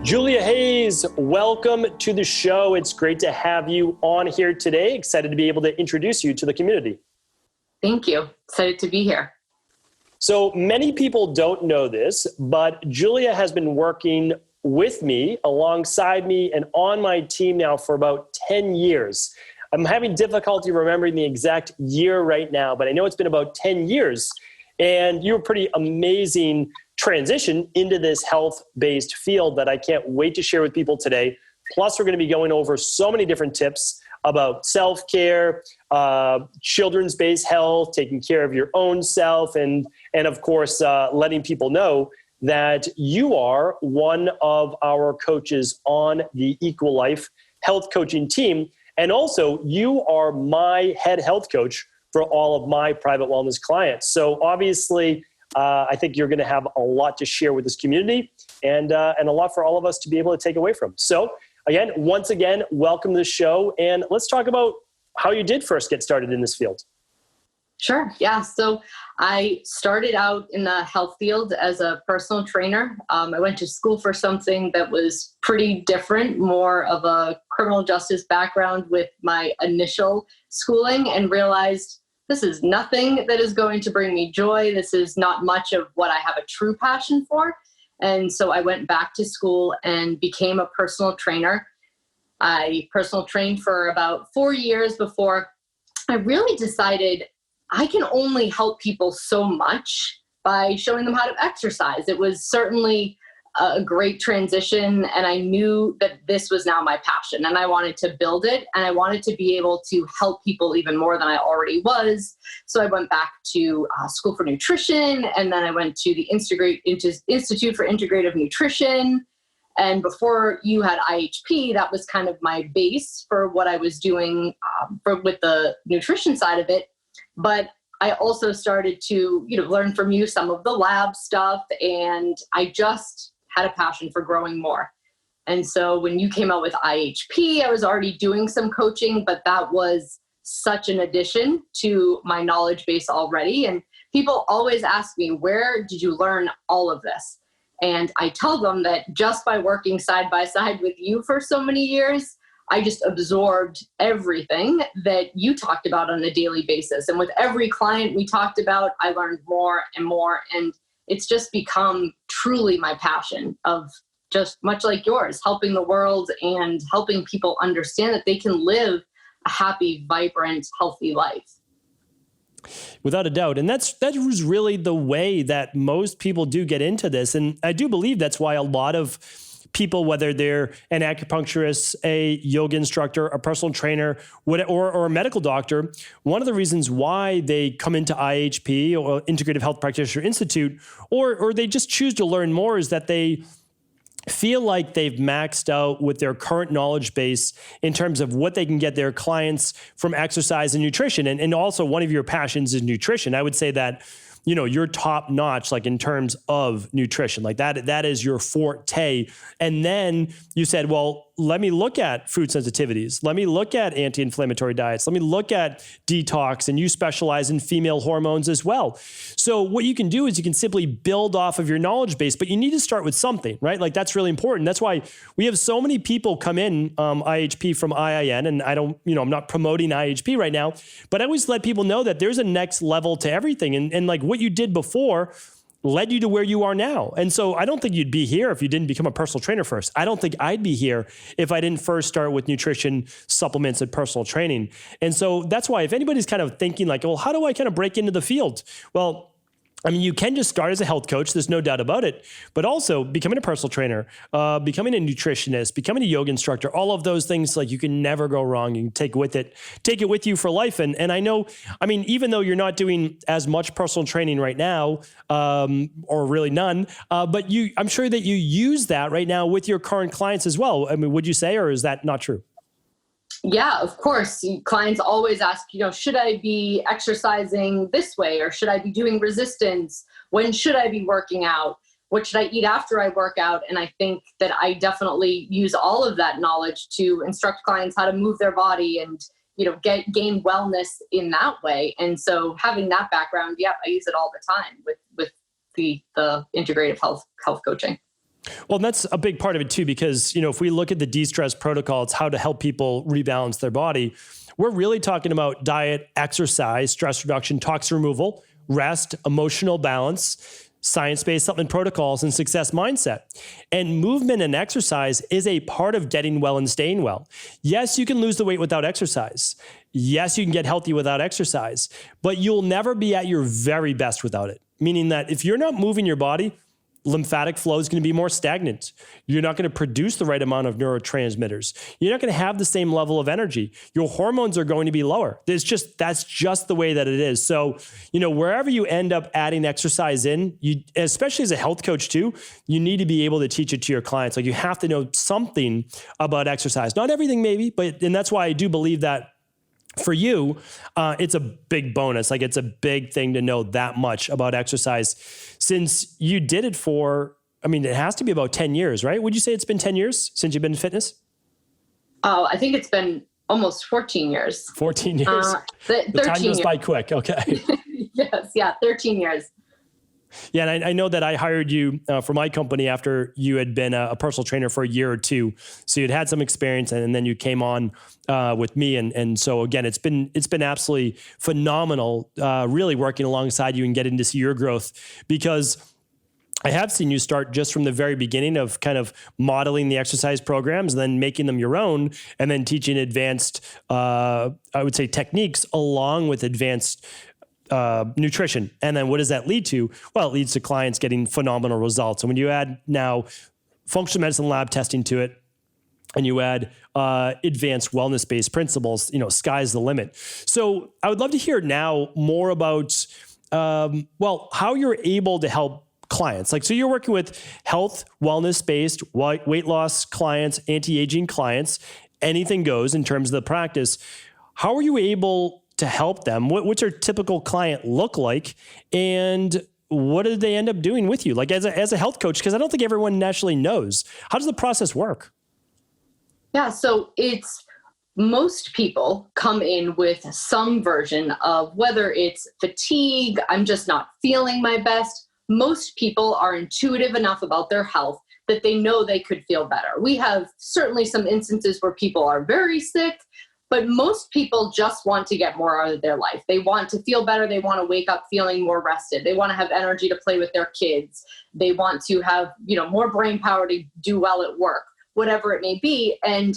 Julia Hayes, welcome to the show. It's great to have you on here today. Excited to be able to introduce you to the community. Thank you. Excited to be here. So many people don't know this, but Julia has been working with me, alongside me, and on my team now for about 10 years. I'm having difficulty remembering the exact year right now, but I know it's been about 10 years. And you're a pretty amazing transition into this health-based field that I can't wait to share with people today. Plus, we're going to be going over so many different tips about self-care, children's based health, taking care of your own self, and of course, letting people know that you are one of our coaches on the Equal Life Health Coaching team. And also, you are my head health coach for all of my private wellness clients. So obviously, I think you're going to have a lot to share with this community and a lot for all of us to be able to take away from. So again, once again, welcome to the show. And let's talk about how you did first get started in this field. Sure. Yeah. So I started out in the health field as a personal trainer. I went to school for something that was pretty different, more of a criminal justice background with my initial schooling, and realized this is nothing that is going to bring me joy. This is not much of what I have a true passion for. And so I went back to school and became a personal trainer. I personal trained for about 4 years before I really decided I can only help people so much by showing them how to exercise. It was certainly a great transition, and I knew that this was now my passion, and I wanted to build it, and I wanted to be able to help people even more than I already was. So I went back to school for nutrition, and then I went to the Institute for Integrative Nutrition. And before you had IHP, that was kind of my base for what I was doing with the nutrition side of it. But I also started to, learn from you some of the lab stuff, and I just had a passion for growing more. And so when you came out with IHP, I was already doing some coaching, but that was such an addition to my knowledge base already. And people always ask me, where did you learn all of this? And I tell them that just by working side by side with you for so many years, I just absorbed everything that you talked about on a daily basis. And with every client we talked about, I learned more and more. And it's just become truly my passion, of just much like yours, helping the world and helping people understand that they can live a happy, vibrant, healthy life. Without a doubt. And that was really the way that most people do get into this. And I do believe that's why a lot of people, whether they're an acupuncturist, a yoga instructor, a personal trainer, or a medical doctor, one of the reasons why they come into IHP or Integrative Health Practitioner Institute, or they just choose to learn more, is that they feel like they've maxed out with their current knowledge base in terms of what they can get their clients from exercise and nutrition. And also, one of your passions is nutrition. I would say that you're top notch, like in terms of nutrition, like that is your forte. And then you said, well, let me look at food sensitivities. Let me look at anti-inflammatory diets. Let me look at detox. And you specialize in female hormones as well. So what you can do is you can simply build off of your knowledge base, but you need to start with something, right? Like that's really important. That's why we have so many people come in IHP from IIN, and I'm not promoting IHP right now, but I always let people know that there's a next level to everything. And like what you did before led you to where you are now. And so I don't think you'd be here if you didn't become a personal trainer first. I don't think I'd be here if I didn't first start with nutrition, supplements, and personal training. And so that's why if anybody's kind of thinking like, well, how do I kind of break into the field? Well, I mean, you can just start as a health coach. There's no doubt about it. But also becoming a personal trainer, becoming a nutritionist, becoming a yoga instructor, all of those things, like you can never go wrong. You can take it with you for life. And I know, I mean, even though you're not doing as much personal training right now, or really none, but I'm sure that you use that right now with your current clients as well. I mean, would you say, or is that not true? Yeah, of course. Clients always ask, should I be exercising this way, or should I be doing resistance? When should I be working out? What should I eat after I work out? And I think that I definitely use all of that knowledge to instruct clients how to move their body and, gain wellness in that way. And so having that background, I use it all the time with the integrative health coaching. Well, and that's a big part of it too, because, if we look at the de-stress protocol, it's how to help people rebalance their body. We're really talking about diet, exercise, stress reduction, toxin removal, rest, emotional balance, science-based supplement protocols, and success mindset. And movement and exercise is a part of getting well and staying well. Yes, you can lose the weight without exercise. Yes, you can get healthy without exercise, but you'll never be at your very best without it. Meaning that if you're not moving your body, lymphatic flow is going to be more stagnant. You're not going to produce the right amount of neurotransmitters. You're not going to have the same level of energy. Your hormones are going to be lower. That's just the way that it is. So, wherever you end up adding exercise in, especially as a health coach too, you need to be able to teach it to your clients. Like, you have to know something about exercise. Not everything maybe, and that's why I do believe that for you, it's a big bonus. Like, it's a big thing to know that much about exercise, since you did it for, it has to be about 10 years, right? Would you say it's been 10 years since you've been in fitness? Oh, I think it's been almost 14 years. 14 years? 13 the time goes years. by quick. Okay. Yes. Yeah. 13 years. Yeah, and I know that I hired you for my company after you had been a personal trainer for a year or two. So you'd had some experience, and then you came on with me. And so again, it's been absolutely phenomenal, really working alongside you and getting to see your growth, because I have seen you start just from the very beginning of kind of modeling the exercise programs and then making them your own, and then teaching advanced, I would say, techniques along with advanced nutrition. And then what does that lead to? Well, it leads to clients getting phenomenal results. And when you add now functional medicine lab testing to it, and you add advanced wellness-based principles, sky's the limit. So I would love to hear now more about, how you're able to help clients. Like, so you're working with health, wellness-based, weight loss clients, anti-aging clients, anything goes in terms of the practice. How are you able to help them? What's your typical client look like? And what did they end up doing with you? Like, as a health coach, because I don't think everyone naturally knows. How does the process work? Yeah. So most people come in with some version of, whether it's fatigue, I'm just not feeling my best. Most people are intuitive enough about their health that they know they could feel better. We have certainly some instances where people are very sick, but most people just want to get more out of their life. They want to feel better. They want to wake up feeling more rested. They want to have energy to play with their kids. They want to have, more brain power to do well at work, whatever it may be. And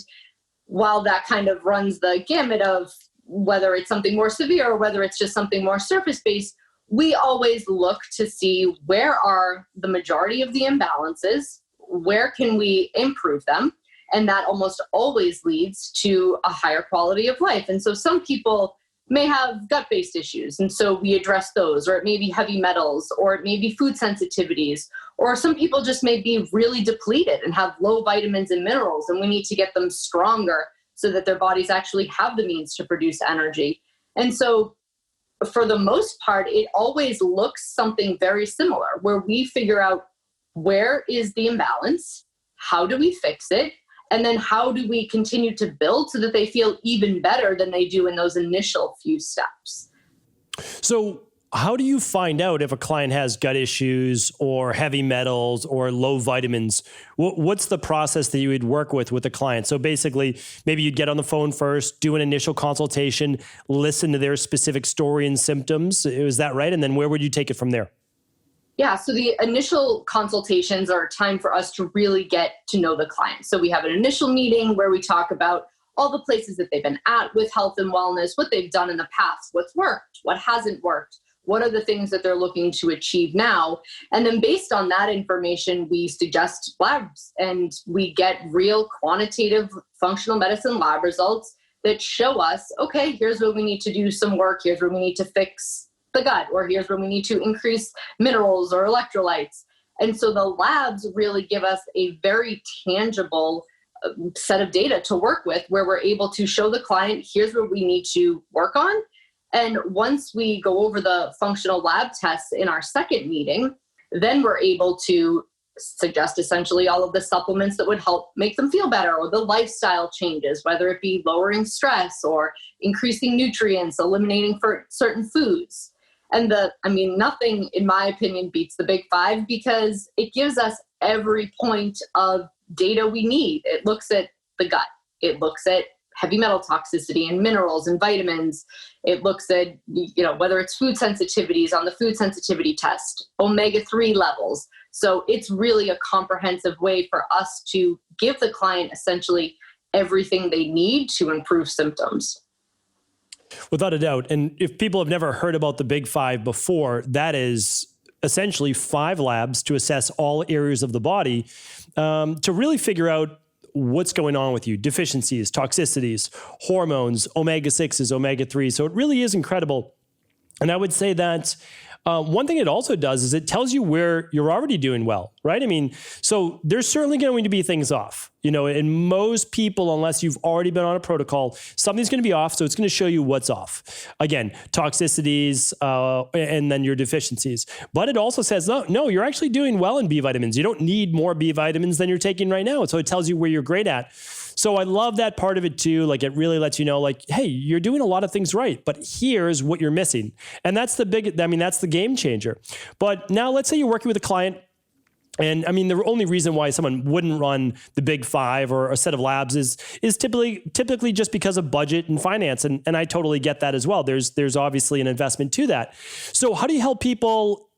while that kind of runs the gamut of whether it's something more severe or whether it's just something more surface-based, we always look to see where are the majority of the imbalances, where can we improve them? And that almost always leads to a higher quality of life. And so some people may have gut-based issues, and so we address those, or it may be heavy metals, or it may be food sensitivities, or some people just may be really depleted and have low vitamins and minerals, and we need to get them stronger so that their bodies actually have the means to produce energy. And so for the most part, it always looks something very similar, where we figure out where is the imbalance, how do we fix it, and then how do we continue to build so that they feel even better than they do in those initial few steps. So how do you find out if a client has gut issues or heavy metals or low vitamins? What's the process that you would work with a client? So basically, maybe you'd get on the phone first, do an initial consultation, listen to their specific story and symptoms. Is that right? And then where would you take it from there? Yeah, so the initial consultations are a time for us to really get to know the client. So we have an initial meeting where we talk about all the places that they've been at with health and wellness, what they've done in the past, what's worked, what hasn't worked, what are the things that they're looking to achieve now. And then based on that information, we suggest labs, and we get real quantitative functional medicine lab results that show us, okay, here's where we need to do some work, here's where we need to fix the gut, or here's where we need to increase minerals or electrolytes. And so the labs really give us a very tangible set of data to work with, where we're able to show the client, here's where we need to work on. And once we go over the functional lab tests in our second meeting, then we're able to suggest essentially all of the supplements that would help make them feel better, or the lifestyle changes, whether it be lowering stress or increasing nutrients, eliminating for certain foods. And nothing, in my opinion, beats the big five, because it gives us every point of data we need. It looks at the gut. It looks at heavy metal toxicity and minerals and vitamins. It looks at, whether it's food sensitivities on the food sensitivity test, omega-3 levels. So it's really a comprehensive way for us to give the client essentially everything they need to improve symptoms. Without a doubt. And if people have never heard about the Big Five before, that is essentially 5 labs to assess all areas of the body to really figure out what's going on with you, deficiencies, toxicities, hormones, omega-6s, omega-3s. So it really is incredible. And I would say that one thing it also does is it tells you where you're already doing well, right? I mean, so there's certainly going to be things off, and most people, unless you've already been on a protocol, something's going to be off. So it's going to show you what's off. Again, toxicities, and then your deficiencies. But it also says, no, you're actually doing well in B vitamins. You don't need more B vitamins than you're taking right now. So it tells you where you're great at. So I love that part of it too. Like it really lets you know, like, hey, you're doing a lot of things right, but here's what you're missing. And that's the game changer. But now let's say you're working with a client. And I mean, the only reason why someone wouldn't run the Big Five or a set of labs is typically just because of budget and finance. And I totally get that as well. There's obviously an investment to that. So how do you help people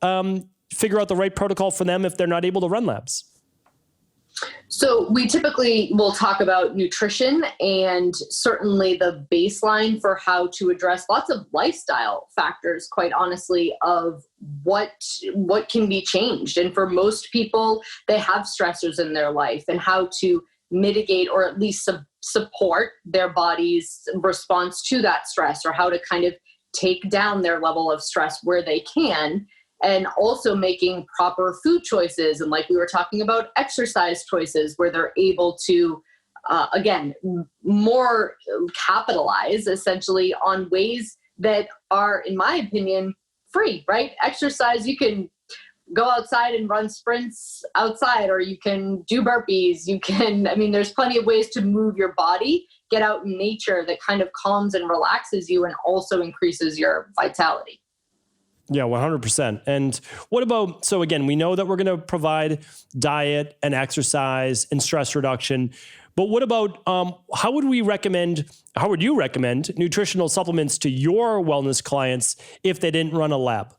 figure out the right protocol for them if they're not able to run labs? So we typically will talk about nutrition and certainly the baseline for how to address lots of lifestyle factors, quite honestly, of what can be changed. And for most people, they have stressors in their life, and how to mitigate or at least support their body's response to that stress, or how to kind of take down their level of stress where they can. And also making proper food choices. And like we were talking about, exercise choices where they're able to, again, more capitalize essentially on ways that are, in my opinion, free, right? Exercise, you can go outside and run sprints outside, or you can do burpees. There's plenty of ways to move your body, get out in nature that kind of calms and relaxes you and also increases your vitality. Yeah, 100%. And what about, so again, we know that we're going to provide diet and exercise and stress reduction, but what about, how would you recommend nutritional supplements to your wellness clients if they didn't run a lab?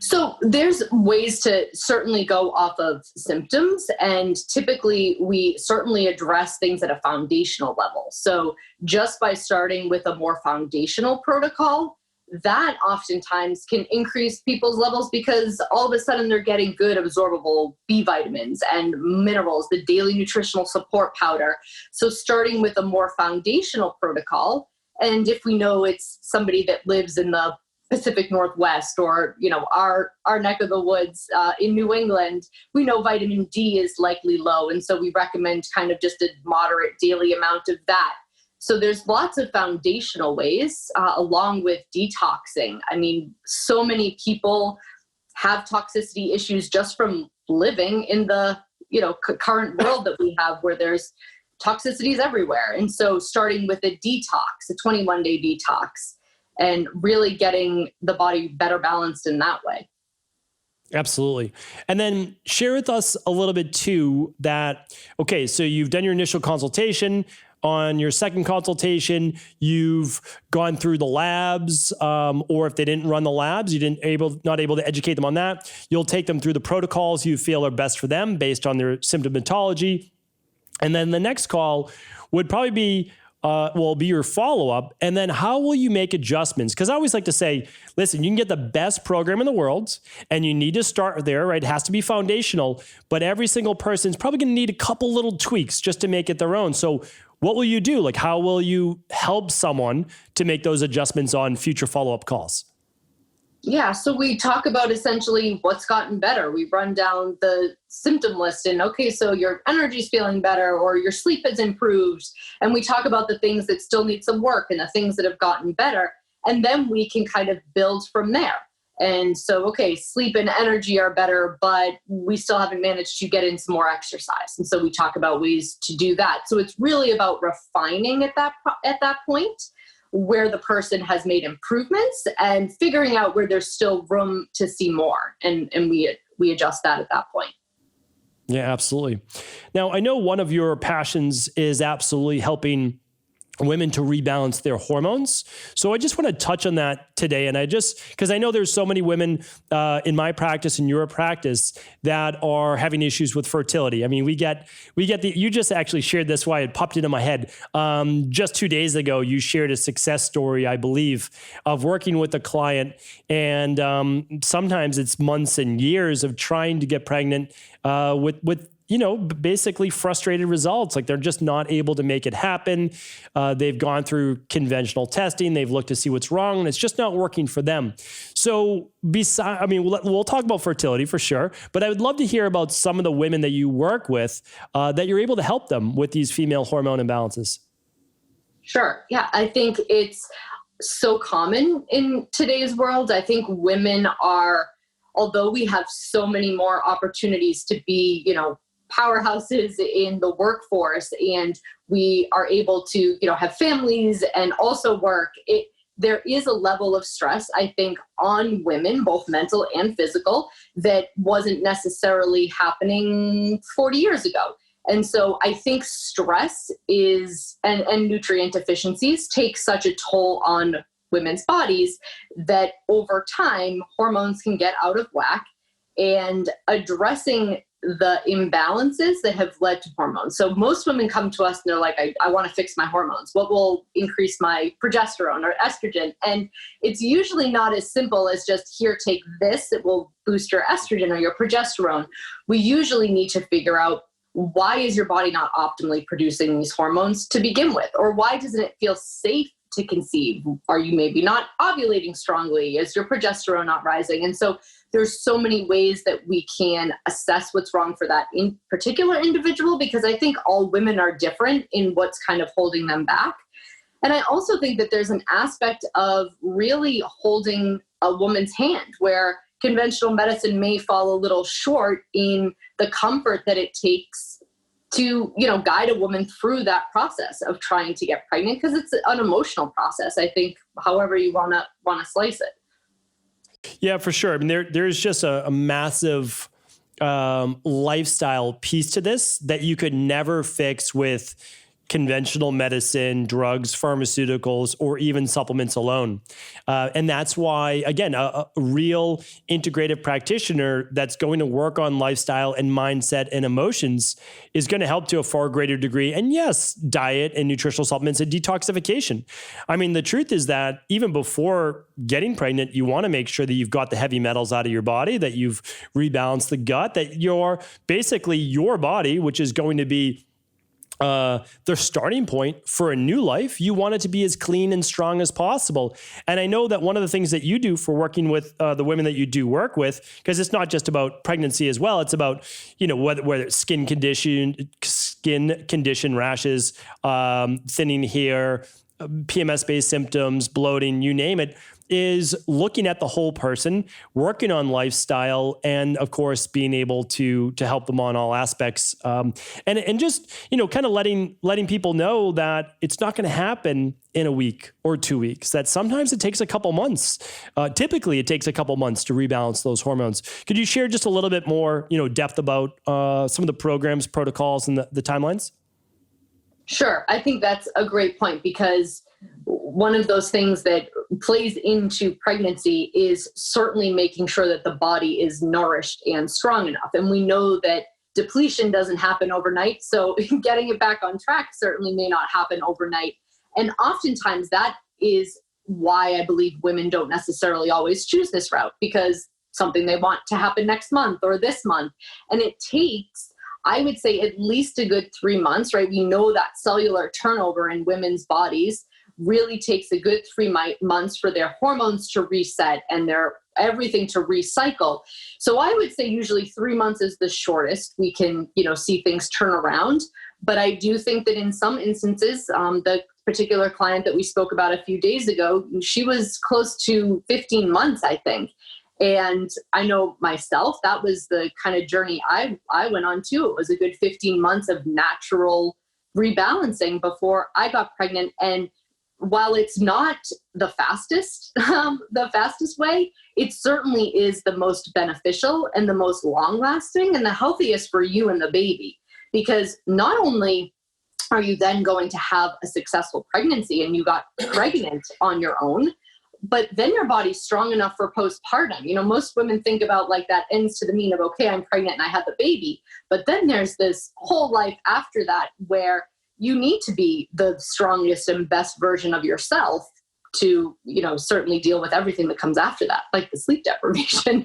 So there's ways to certainly go off of symptoms, and typically we certainly address things at a foundational level. So just by starting with a more foundational protocol, that oftentimes can increase people's levels because all of a sudden they're getting good absorbable B vitamins and minerals, the daily nutritional support powder. So starting with a more foundational protocol, and if we know it's somebody that lives in the Pacific Northwest or, our neck of the woods in New England, we know vitamin D is likely low. And so we recommend kind of just a moderate daily amount of that. So there's lots of foundational ways along with detoxing. I mean, so many people have toxicity issues just from living in the, current world that we have, where there's toxicities everywhere. And so starting with a detox, a 21-day detox, and really getting the body better balanced in that way. Absolutely. And then share with us a little bit too that, okay, so you've done your initial consultation. On your second consultation, you've gone through the labs, or if they didn't run the labs, not able to educate them on that. You'll take them through the protocols you feel are best for them based on their symptomatology. And then the next call would probably be your follow-up. And then how will you make adjustments? Because I always like to say, listen, you can get the best program in the world and you need to start there, right? It has to be foundational, but every single person's probably going to need a couple little tweaks just to make it their own. So what will you do? Like, how will you help someone to make those adjustments on future follow-up calls? Yeah, so we talk about essentially what's gotten better. We run down the symptom list and, okay, so your energy's feeling better or your sleep has improved. And we talk about the things that still need some work and the things that have gotten better. And then we can kind of build from there. And so, okay, sleep and energy are better, but we still haven't managed to get in some more exercise. And so we talk about ways to do that. So it's really about refining at that point where the person has made improvements and figuring out where there's still room to see more. And we adjust that at that point. Yeah, absolutely. Now, I know one of your passions is absolutely helping women to rebalance their hormones. So I just want to touch on that today. And because I know there's so many women in my practice and your practice that are having issues with fertility. I mean, you just actually shared this, why it popped into my head. Just 2 days ago, you shared a success story, I believe, of working with a client. And sometimes it's months and years of trying to get pregnant with basically frustrated results. Like they're just not able to make it happen. They've gone through conventional testing. They've looked to see what's wrong, and it's just not working for them. So we'll talk about fertility for sure, but I would love to hear about some of the women that you work with that you're able to help them with these female hormone imbalances. Sure. Yeah. I think it's so common in today's world. I think women although we have so many more opportunities to be, powerhouses in the workforce, and we are able to, have families and also work, there is a level of stress, I think, on women, both mental and physical, that wasn't necessarily happening 40 years ago. And so I think stress and nutrient deficiencies take such a toll on women's bodies that over time, hormones can get out of whack, and addressing the imbalances that have led to hormones. So most women come to us and they're like, I want to fix my hormones. What will increase my progesterone or estrogen? And it's usually not as simple as just, here, take this. It will boost your estrogen or your progesterone. We usually need to figure out, why is your body not optimally producing these hormones to begin with? Or why doesn't it feel safe to conceive? Are you maybe not ovulating strongly? Is your progesterone not rising? And so there's so many ways that we can assess what's wrong for that in particular individual, because I think all women are different in what's kind of holding them back. And I also think that there's an aspect of really holding a woman's hand, where conventional medicine may fall a little short in the comfort that it takes to, guide a woman through that process of trying to get pregnant, because it's an emotional process, I think, however you want to slice it. Yeah, for sure. I mean, there's just a massive lifestyle piece to this that you could never fix with conventional medicine, drugs, pharmaceuticals, or even supplements alone. And that's why, again, a real integrative practitioner that's going to work on lifestyle and mindset and emotions is going to help to a far greater degree. And yes, diet and nutritional supplements and detoxification. I mean, the truth is that even before getting pregnant, you want to make sure that you've got the heavy metals out of your body, that you've rebalanced the gut, that your body, which is going to be their starting point for a new life, you want it to be as clean and strong as possible. And I know that one of the things that you do for working with the women that you do work with, because it's not just about pregnancy as well, it's about, whether it's skin condition, rashes, thinning hair, PMS-based symptoms, bloating, you name it, is looking at the whole person, working on lifestyle, and of course, being able to help them on all aspects. And just, kind of letting people know that it's not going to happen in a week or 2 weeks, that sometimes it takes a couple months. Typically, it takes a couple months to rebalance those hormones. Could you share just a little bit more, depth about some of the programs, protocols, and the timelines? Sure. I think that's a great point, because one of those things that plays into pregnancy is certainly making sure that the body is nourished and strong enough. And we know that depletion doesn't happen overnight. So getting it back on track certainly may not happen overnight. And oftentimes that is why I believe women don't necessarily always choose this route, because something they want to happen next month or this month. And it takes, I would say, at least a good 3 months, right? We know that cellular turnover in women's bodies really takes a good 3 months for their hormones to reset and their everything to recycle. So I would say usually 3 months is the shortest we can, see things turn around. But I do think that in some instances, the particular client that we spoke about a few days ago, she was close to 15 months, I think. And I know myself, that was the kind of journey I went on too. It was a good 15 months of natural rebalancing before I got pregnant. And while it's not the fastest way, it certainly is the most beneficial and the most long lasting and the healthiest for you and the baby. Because not only are you then going to have a successful pregnancy and you got pregnant on your own, but then your body's strong enough for postpartum. Most women think about like that ends to the mean of, okay, I'm pregnant and I had the baby. But then there's this whole life after that where you need to be the strongest and best version of yourself to, certainly deal with everything that comes after that, like the sleep deprivation.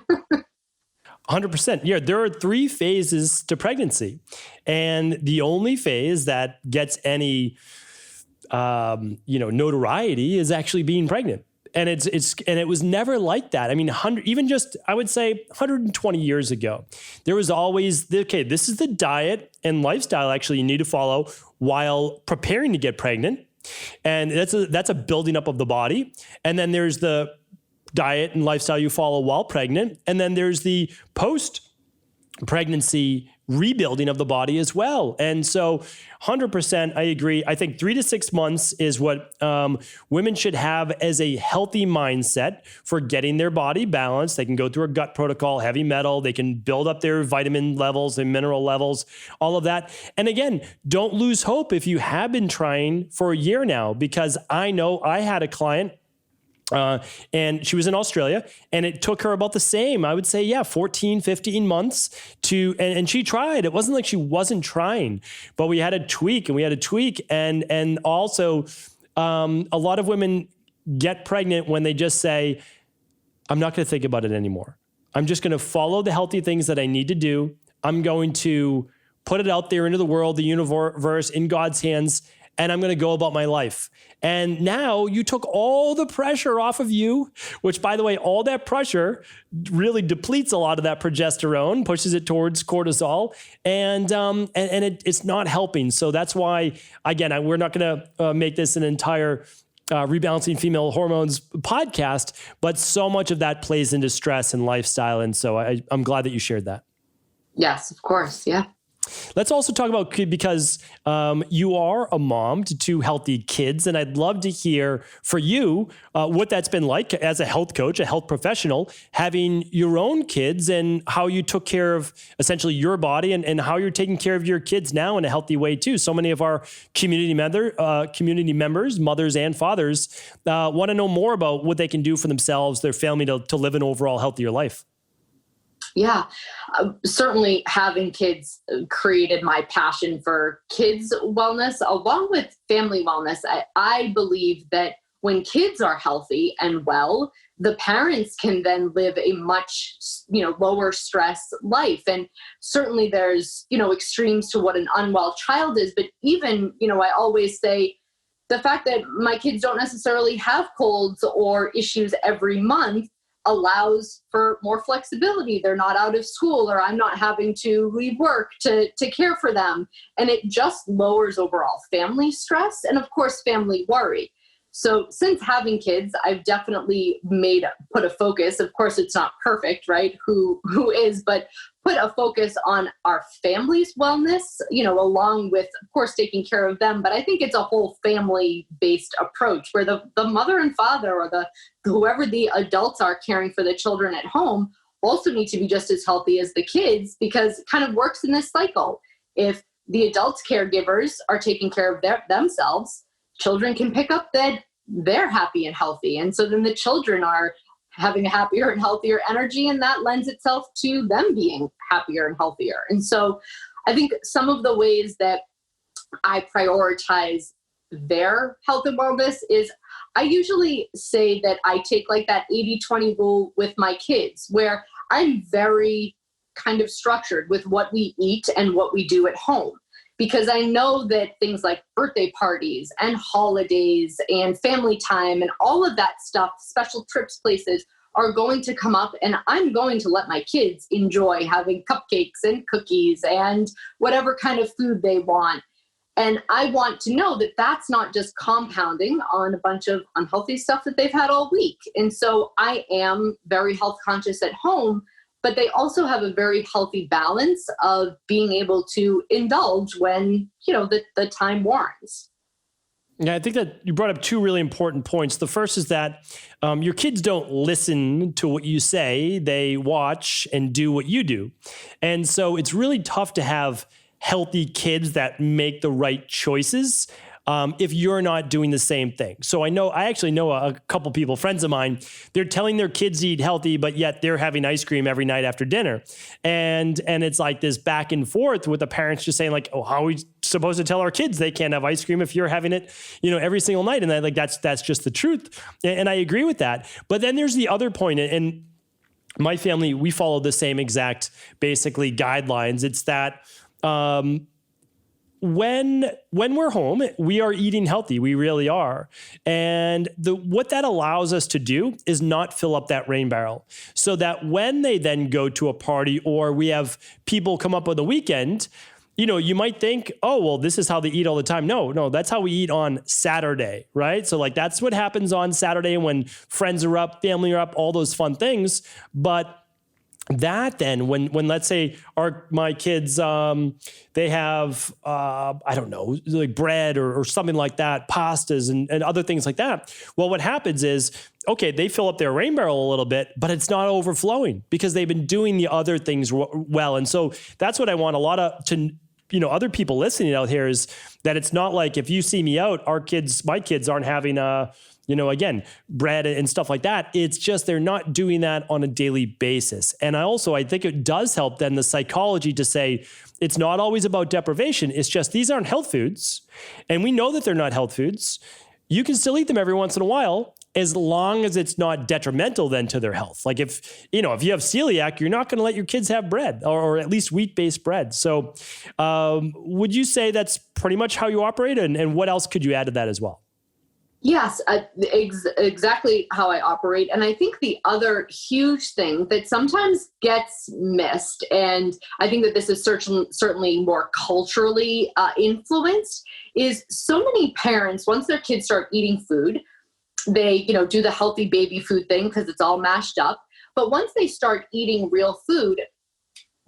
100%. Yeah, there are 3 phases to pregnancy. And the only phase that gets any, notoriety is actually being pregnant. And it was never like that. I mean, I would say 120 years ago, there was always, okay, this is the diet and lifestyle actually you need to follow while preparing to get pregnant. And that's a building up of the body. And then there's the diet and lifestyle you follow while pregnant. And then there's the post-pregnancy rebuilding of the body as well. And so 100%, I agree. I think 3 to 6 months is what women should have as a healthy mindset for getting their body balanced. They can go through a gut protocol, heavy metal. They can build up their vitamin levels and mineral levels, all of that. And again, don't lose hope if you have been trying for a year now, because I know I had a client and she was in Australia, and it took her about the same, I would say, 14, 15 months and she tried. It wasn't like she wasn't trying, but we had to tweak. And also, a lot of women get pregnant when they just say, I'm not going to think about it anymore. I'm just going to follow the healthy things that I need to do. I'm going to put it out there into the world, the universe, in God's hands, and I'm going to go about my life. And now you took all the pressure off of you, which, by the way, all that pressure really depletes a lot of that progesterone, pushes it towards cortisol, and it's not helping. So that's why, again, we're not going to make this an entire Rebalancing Female Hormones podcast, but so much of that plays into stress and lifestyle. And so I'm glad that you shared that. Yes, of course. Yeah. Let's also talk about, because you are a mom to 2 healthy kids, and I'd love to hear for you what that's been like as a health coach, a health professional, having your own kids, and how you took care of essentially your body, and how you're taking care of your kids now in a healthy way too. So many of our community members, mothers and fathers, want to know more about what they can do for themselves, their family, to live an overall healthier life. Yeah, certainly having kids created my passion for kids' wellness along with family wellness. I believe that when kids are healthy and well, the parents can then live a much, lower stress life. And certainly there's, extremes to what an unwell child is. But even, I always say the fact that my kids don't necessarily have colds or issues every month allows for more flexibility. They're not out of school, or I'm not having to leave work to care for them. And it just lowers overall family stress and, of course, family worry. So since having kids, I've definitely put a focus. Of course, it's not perfect, right? Who is, but put a focus on our family's wellness, along with, of course, taking care of them. But I think it's a whole family-based approach where the mother and father, or whoever the adults are caring for the children at home, also need to be just as healthy as the kids, because it kind of works in this cycle. If the adults' caregivers are taking care of themselves, children can pick up that they're happy and healthy. And so then the children are having a happier and healthier energy, and that lends itself to them being happier and healthier. And so I think some of the ways that I prioritize their health and wellness is, I usually say that I take like that 80-20 rule with my kids, where I'm very kind of structured with what we eat and what we do at home. Because I know that things like birthday parties and holidays and family time and all of that stuff, special trips, places, are going to come up, and I'm going to let my kids enjoy having cupcakes and cookies and whatever kind of food they want. And I want to know that that's not just compounding on a bunch of unhealthy stuff that they've had all week. And so I am very health conscious at home, but they also have a very healthy balance of being able to indulge when, the time warrants. Yeah, I think that you brought up two really important points. The first is that your kids don't listen to what you say. They watch and do what you do. And so it's really tough to have healthy kids that make the right choices if you're not doing the same thing. So I actually know a couple people, friends of mine, they're telling their kids to eat healthy, but yet they're having ice cream every night after dinner. And it's like this back and forth with the parents just saying like, oh, how are we supposed to tell our kids they can't have ice cream if you're having it, every single night? And that's just the truth. And I agree with that. But then there's the other point, and my family, we follow the same exact basically guidelines. It's that, when we're home, we are eating healthy. We really are. And what that allows us to do is not fill up that rain barrel, so that when they then go to a party or we have people come up on the weekend, you might think, oh, well, this is how they eat all the time. No, that's how we eat on Saturday, right? So like, that's what happens on Saturday when friends are up, family are up, all those fun things. But that then, when let's say my kids, they have, I don't know, like bread or something like that, pastas and other things like that. Well, what happens is, okay, they fill up their rain barrel a little bit, but it's not overflowing because they've been doing the other things well. And so that's what I want other people listening out here is that it's not like if you see me out, my kids aren't having again, bread and stuff like that. It's just they're not doing that on a daily basis. And I think it does help then the psychology to say it's not always about deprivation. It's just these aren't health foods. And we know that they're not health foods. You can still eat them every once in a while as long as it's not detrimental then to their health. Like if you have celiac, you're not going to let your kids have bread or at least wheat-based bread. So would you say that's pretty much how you operate? And what else could you add to that as well? Yes, exactly how I operate. And I think the other huge thing that sometimes gets missed, and I think that this is certainly more culturally influenced, is so many parents, once their kids start eating food, they do the healthy baby food thing because it's all mashed up. But once they start eating real food,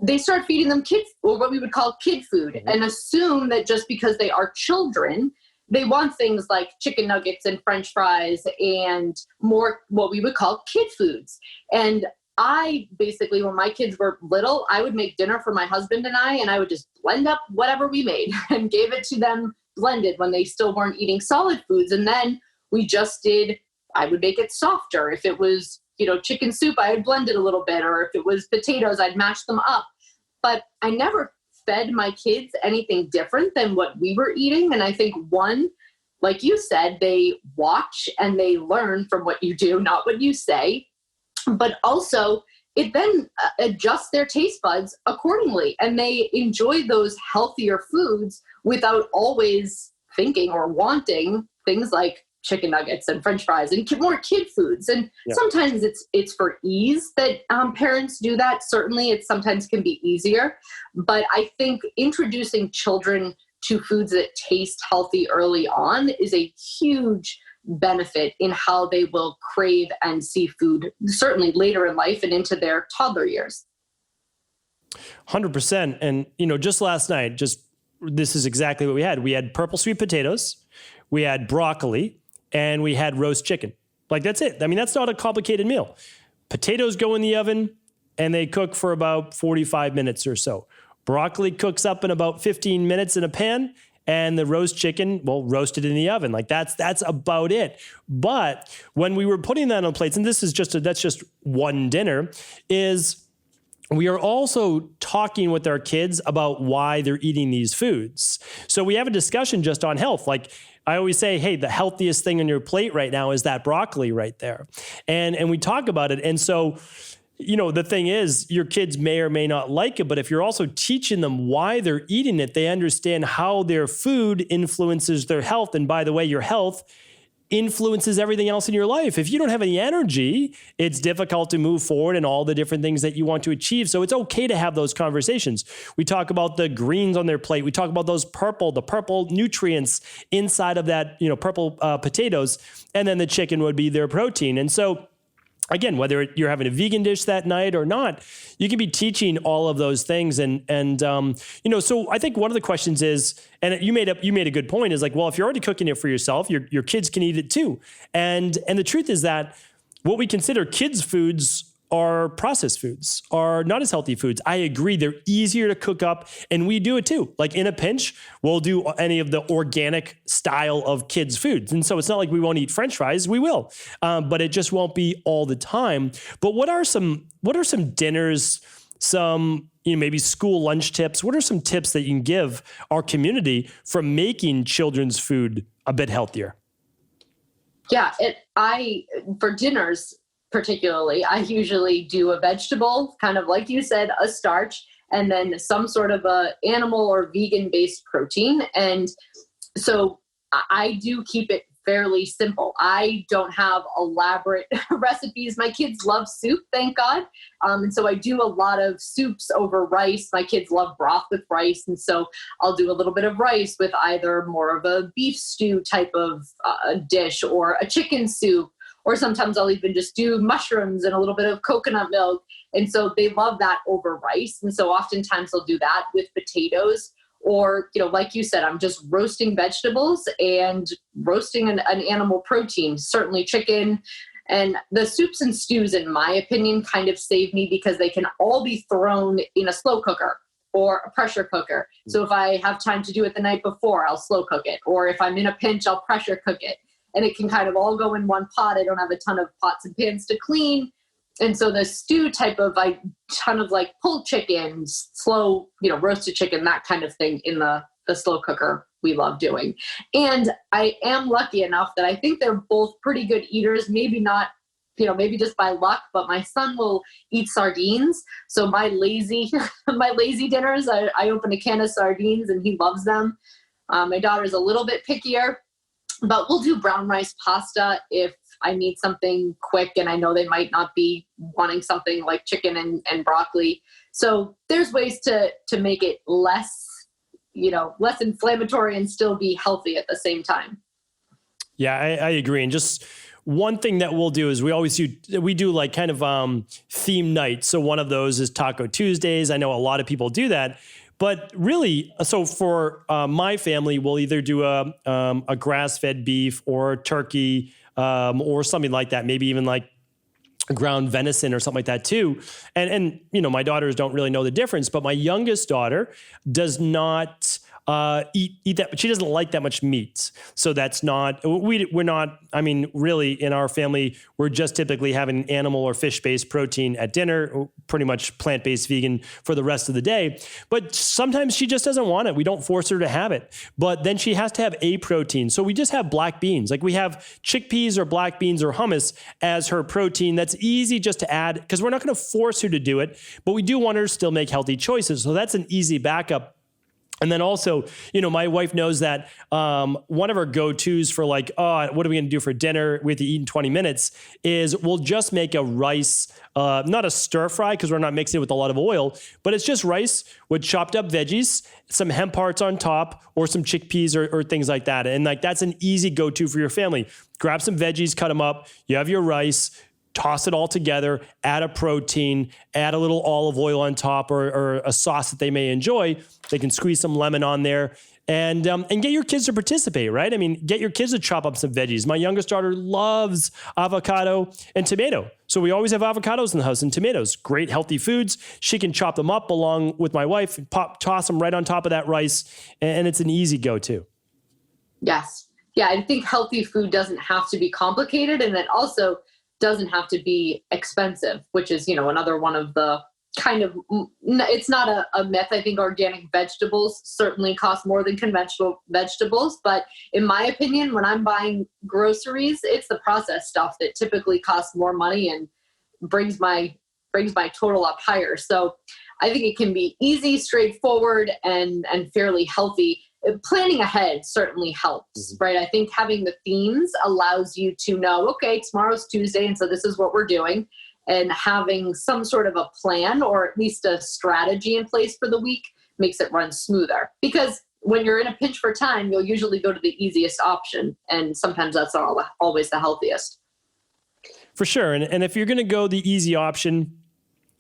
they start feeding them or what we would call kid food, and assume that just because they are children, they want things like chicken nuggets and French fries and more what we would call kid foods. And I basically, when my kids were little, I would make dinner for my husband and I would just blend up whatever we made and gave it to them blended when they still weren't eating solid foods. And then I would make it softer. If it was, chicken soup, I would blend it a little bit. Or if it was potatoes, I'd mash them up. But I never fed my kids anything different than what we were eating. And I think one, like you said, they watch and they learn from what you do, not what you say. But also it then adjusts their taste buds accordingly. And they enjoy those healthier foods without always thinking or wanting things like chicken nuggets and French fries and more kid foods. And sometimes it's for ease that parents do that. Certainly it sometimes can be easier, but I think introducing children to foods that taste healthy early on is a huge benefit in how they will crave and see food, certainly later in life and into their toddler years. 100%. And, just last night, this is exactly what we had. We had purple sweet potatoes, we had broccoli, and we had roast chicken. Like, that's it. I mean, that's not a complicated meal. Potatoes go in the oven and they cook for about 45 minutes or so. Broccoli cooks up in about 15 minutes in a pan, and the roast chicken, roasted in the oven. Like that's about it. But when we were putting that on plates, and that's just one dinner, is we are also talking with our kids about why they're eating these foods. So we have a discussion just on health. Like I always say, hey, the healthiest thing on your plate right now is that broccoli right there. And we talk about it. And so, the thing is, your kids may or may not like it, but if you're also teaching them why they're eating it, they understand how their food influences their health. And by the way, your health influences everything else in your life. If you don't have any energy, it's difficult to move forward in all the different things that you want to achieve. So it's okay to have those conversations. We talk about the greens on their plate. We talk about the purple nutrients inside of that, purple potatoes, and then the chicken would be their protein. And so again, whether you're having a vegan dish that night or not, you can be teaching all of those things. So I think one of the questions is, and you made a good point, is like, well, if you're already cooking it for yourself, your kids can eat it too. And the truth is that what we consider kids' foods are processed foods, are not as healthy foods. I agree. They're easier to cook up, and we do it too. Like in a pinch, we'll do any of the organic style of kids' foods. And so it's not like we won't eat French fries. We will, but it just won't be all the time. But what are some dinners, some, maybe school lunch tips? What are some tips that you can give our community for making children's food a bit healthier? Yeah, for dinners, particularly, I usually do a vegetable, kind of like you said, a starch, and then some sort of a animal or vegan-based protein. And so I do keep it fairly simple. I don't have elaborate recipes. My kids love soup, thank God. And so I do a lot of soups over rice. My kids love broth with rice. And so I'll do a little bit of rice with either more of a beef stew type of dish or a chicken soup. Or sometimes I'll even just do mushrooms and a little bit of coconut milk. And so they love that over rice. And so oftentimes I'll do that with potatoes. Or, like you said, I'm just roasting vegetables and roasting an animal protein, certainly chicken. And the soups and stews, in my opinion, kind of save me because they can all be thrown in a slow cooker or a pressure cooker. So if I have time to do it the night before, I'll slow cook it. Or if I'm in a pinch, I'll pressure cook it. And it can kind of all go in one pot. I don't have a ton of pots and pans to clean. And so the stew type of, ton of like pulled chicken, slow, roasted chicken, that kind of thing in the slow cooker we love doing. And I am lucky enough that I think they're both pretty good eaters, maybe not, maybe just by luck, but my son will eat sardines. So my lazy dinners, I open a can of sardines and he loves them. My daughter's a little bit pickier. But we'll do brown rice pasta if I need something quick and I know they might not be wanting something like chicken and broccoli. So there's ways to make it less inflammatory and still be healthy at the same time. Yeah, I agree. And just one thing that we'll do is we do like kind of theme nights. So one of those is Taco Tuesdays. I know a lot of people do that. But really, so for my family, we'll either do a grass-fed beef or turkey or something like that, maybe even like ground venison or something like that too. And my daughters don't really know the difference, but my youngest daughter does not eat that, but she doesn't like that much meat. So that's not, we're not, really in our family, we're just typically having animal or fish-based protein at dinner, pretty much plant-based vegan for the rest of the day. But sometimes she just doesn't want it. We don't force her to have it, but then she has to have a protein. So we just have black beans. Like we have chickpeas or black beans or hummus as her protein. That's easy just to add because we're not going to force her to do it, but we do want her to still make healthy choices. So that's an easy backup. And then also, my wife knows that one of our go-tos for like, what are we going to do for dinner? We have to eat in 20 minutes is we'll just make a rice, not a stir fry because we're not mixing it with a lot of oil, but it's just rice with chopped up veggies, some hemp hearts on top or some chickpeas or things like that. And like, that's an easy go-to for your family. Grab some veggies, cut them up. You have your rice, toss it all together, add a protein, add a little olive oil on top or a sauce that they may enjoy. They can squeeze some lemon on there and get your kids to participate, right? Get your kids to chop up some veggies. My youngest daughter loves avocado and tomato. So we always have avocados in the house and tomatoes, great healthy foods. She can chop them up along with my wife, toss them right on top of that rice. And it's an easy go-to. Yes. Yeah. I think healthy food doesn't have to be complicated. And then also doesn't have to be expensive, which is, another one of the kind of, it's not a myth. I think organic vegetables certainly cost more than conventional vegetables. But in my opinion, when I'm buying groceries, it's the processed stuff that typically costs more money and brings my total up higher. So I think it can be easy, straightforward, and fairly healthy. Planning ahead certainly helps, right? I think having the themes allows you to know, okay, tomorrow's Tuesday, and so this is what we're doing. And having some sort of a plan or at least a strategy in place for the week makes it run smoother. Because when you're in a pinch for time, you'll usually go to the easiest option. And sometimes that's not always the healthiest. For sure. And if you're going to go the easy option,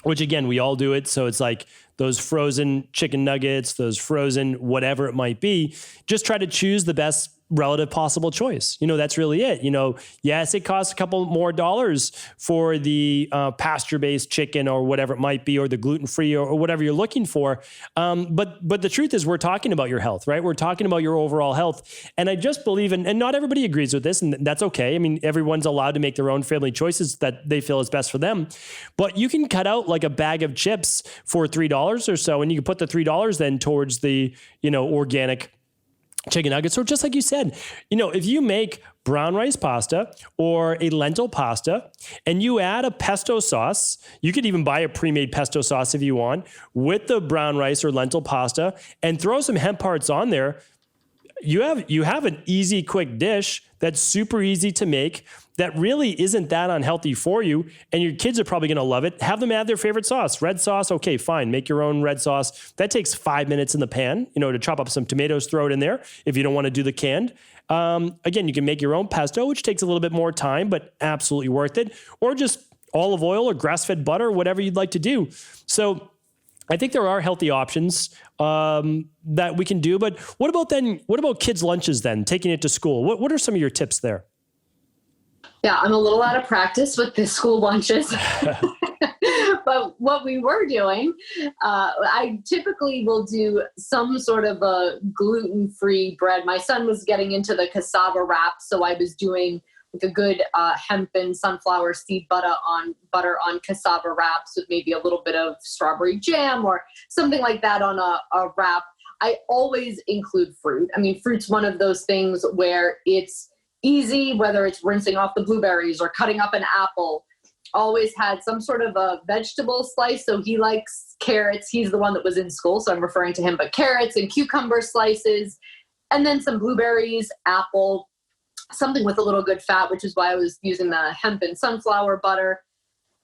which again, we all do it. So it's like those frozen chicken nuggets, those frozen whatever it might be, just try to choose the best relative possible choice. That's really it. Yes, it costs a couple more dollars for the pasture-based chicken or whatever it might be, or the gluten-free or whatever you're looking for. But the truth is, we're talking about your health, right? We're talking about your overall health. And I just believe and not everybody agrees with this, and that's okay. I mean, everyone's allowed to make their own family choices that they feel is best for them. But you can cut out like a bag of chips for $3 or so, and you can put the $3 then towards the, organic chicken nuggets. Or just like you said, if you make brown rice pasta or a lentil pasta and you add a pesto sauce, you could even buy a pre-made pesto sauce if you want, with the brown rice or lentil pasta, and throw some hemp hearts on there. You have an easy, quick dish that's super easy to make, that really isn't that unhealthy for you, and your kids are probably going to love it. Have them add their favorite sauce. Red sauce, okay, fine. Make your own red sauce. That takes 5 minutes in the pan, to chop up some tomatoes, throw it in there if you don't want to do the canned. Again, you can make your own pesto, which takes a little bit more time, but absolutely worth it. Or just olive oil or grass-fed butter, whatever you'd like to do. So I think there are healthy options that we can do. But what about kids' lunches then, taking it to school? What are some of your tips there? Yeah, I'm a little out of practice with the school lunches. But what we were doing, I typically will do some sort of a gluten-free bread. My son was getting into the cassava wrap, so I was doing like a good hemp and sunflower seed butter on cassava wraps with maybe a little bit of strawberry jam or something like that on a wrap. I always include fruit. I mean, fruit's one of those things where it's easy, whether it's rinsing off the blueberries or cutting up an apple. Always had some sort of a vegetable slice. So he likes carrots. He's the one that was in school, so I'm referring to him, but carrots and cucumber slices, and then some blueberries, apple, something with a little good fat, which is why I was using the hemp and sunflower butter.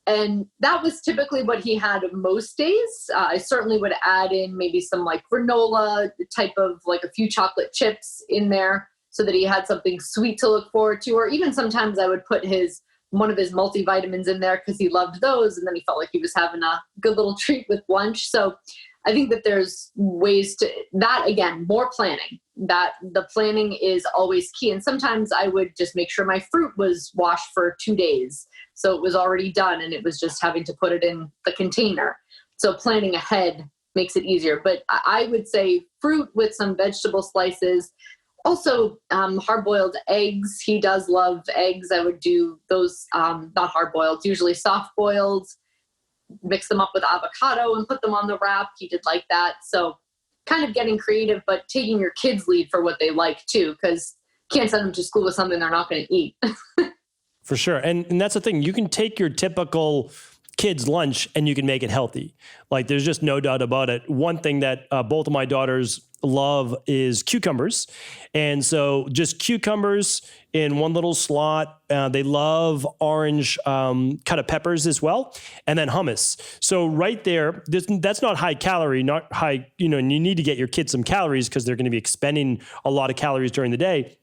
And that was typically what he had most days. I certainly would add in maybe some like granola type of like a few chocolate chips in there so that he had something sweet to look forward to. Or even sometimes I would put one of his multivitamins in there because he loved those. And then he felt like he was having a good little treat with lunch. So I think that there's ways to that, again, more planning, that the planning is always key. And sometimes I would just make sure my fruit was washed for 2 days. So it was already done and it was just having to put it in the container. So planning ahead makes it easier. But I would say fruit with some vegetable slices. Also, hard-boiled eggs. He does love eggs. I would do those, not hard-boiled, usually soft-boiled. Mix them up with avocado and put them on the wrap. He did like that. So kind of getting creative, but taking your kids' lead for what they like too, because you can't send them to school with something they're not going to eat. For sure. And that's the thing. You can take your typical kids' lunch and you can make it healthy. Like there's just no doubt about it. One thing that both of my daughters love is cucumbers. And so just cucumbers in one little slot. They love orange cut of peppers as well. And then hummus. So right there, that's not high calorie, not high, and you need to get your kids some calories because they're going to be expending a lot of calories during the day.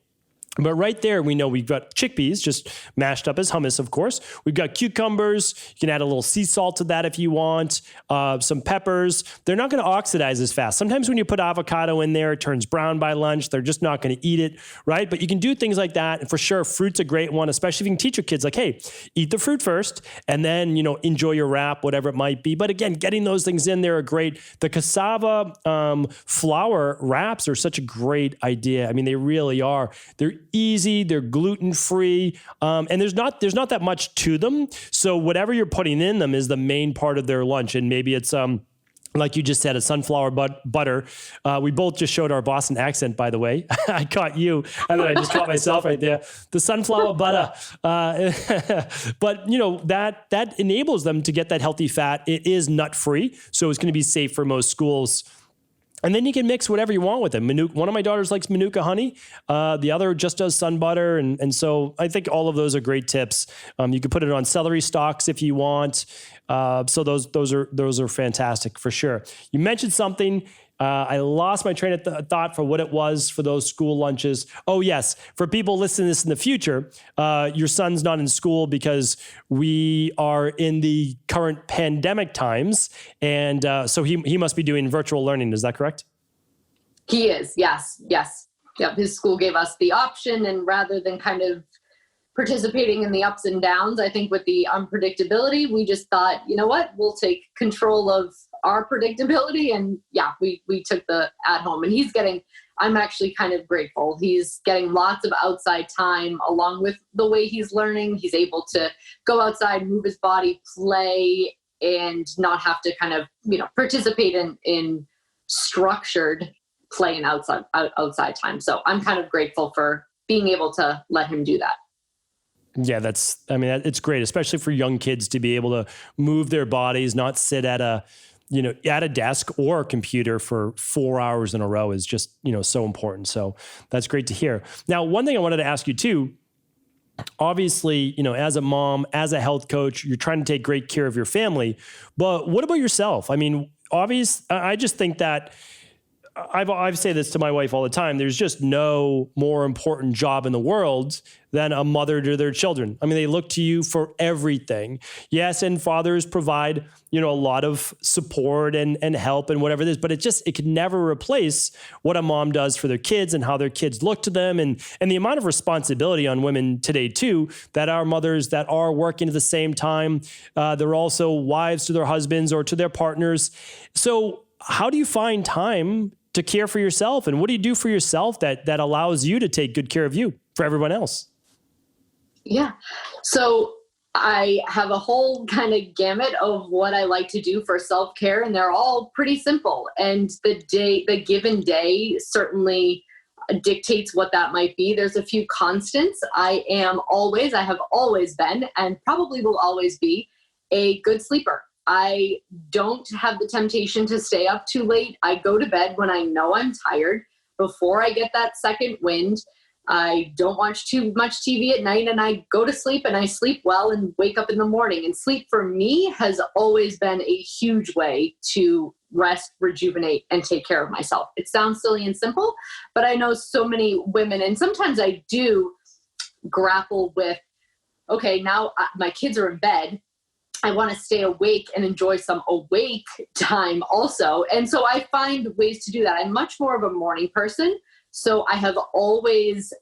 But right there, we know we've got chickpeas just mashed up as hummus, of course. We've got cucumbers. You can add a little sea salt to that if you want. Some peppers. They're not going to oxidize as fast. Sometimes when you put avocado in there, it turns brown by lunch. They're just not going to eat it, right? But you can do things like that. And for sure, fruit's a great one, especially if you can teach your kids like, hey, eat the fruit first and then, enjoy your wrap, whatever it might be. But again, getting those things in there are great. The cassava flour wraps are such a great idea. I mean, they really are. They're easy, they're gluten-free, and there's not that much to them. So whatever you're putting in them is the main part of their lunch. And maybe it's like you just said, a sunflower butter. We both just showed our Boston accent, by the way. I caught you, and then I just caught myself right there. The sunflower butter. But that enables them to get that healthy fat. It is nut-free, so it's going to be safe for most schools. And then you can mix whatever you want with it. One of my daughters likes Manuka honey. The other just does sun butter. And so I think all of those are great tips. You can put it on celery stalks if you want. So those are fantastic for sure. You mentioned something I lost my train of thought for what it was for those school lunches. Oh, yes. For people listening to this in the future, your son's not in school because we are in the current pandemic times. And so he must be doing virtual learning. Is that correct? He is. Yes. Yes. Yep. His school gave us the option, and rather than kind of participating in the ups and downs, I think with the unpredictability, we just thought, you know what, we'll take control of our predictability. And yeah, we took the at home, and I'm actually kind of grateful. He's getting lots of outside time along with the way he's learning. He's able to go outside, move his body, play, and not have to kind of, participate in structured play and outside time. So I'm kind of grateful for being able to let him do that. Yeah, it's great, especially for young kids to be able to move their bodies, not sit at a desk or a computer for 4 hours in a row is just, so important. So that's great to hear. Now, one thing I wanted to ask you too, obviously, as a mom, as a health coach, you're trying to take great care of your family, but what about yourself? I mean, I just think that I've said this to my wife all the time. There's just no more important job in the world than a mother to their children. I mean, they look to you for everything. Yes, and fathers provide, a lot of support and help and whatever it is, but it can never replace what a mom does for their kids and how their kids look to them, and the amount of responsibility on women today too, that are mothers that are working at the same time. They're also wives to their husbands or to their partners. So how do you find time to care for yourself? And what do you do for yourself that allows you to take good care of you for everyone else? Yeah. So I have a whole kind of gamut of what I like to do for self-care, and they're all pretty simple. And the given day certainly dictates what that might be. There's a few constants. I have always been, and probably will always be, a good sleeper. I don't have the temptation to stay up too late. I go to bed when I know I'm tired before I get that second wind. I don't watch too much TV at night, and I go to sleep, and I sleep well and wake up in the morning. And sleep for me has always been a huge way to rest, rejuvenate, and take care of myself. It sounds silly and simple, but I know so many women, and sometimes I do grapple with, okay, now my kids are in bed. I want to stay awake and enjoy some awake time also. And so I find ways to do that. I'm much more of a morning person. So I have always